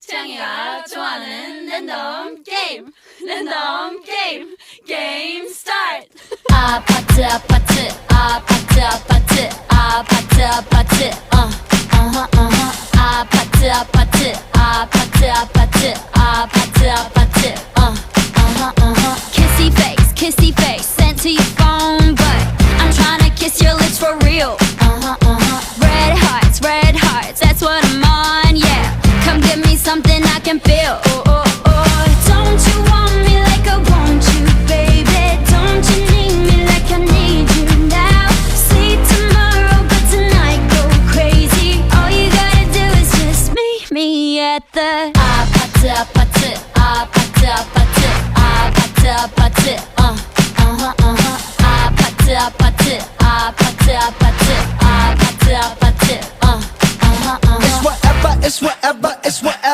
태양이가 좋아하는 랜덤 게임 게임 스타트. 아파트 아파트 아파트 아파트 아파트 아파트 아파트 아파트 아파트 아파트 아파트 아파트 kissy face sent to your phone but I'm tryna kiss your lips for real. Red hearts, that's what I'm on, yeah. Come give me something I can feel. Don't you want me like I want you, baby? Don't you need me like I need you now? See tomorrow, but tonight go crazy. All you gotta do is just meet me at the 아파트 아파트 아파트 아파트 아파트 아파트 아파트 아파트 아파트 아파트 아파트 아파트 It's whatever, it's whatever, it's whatever.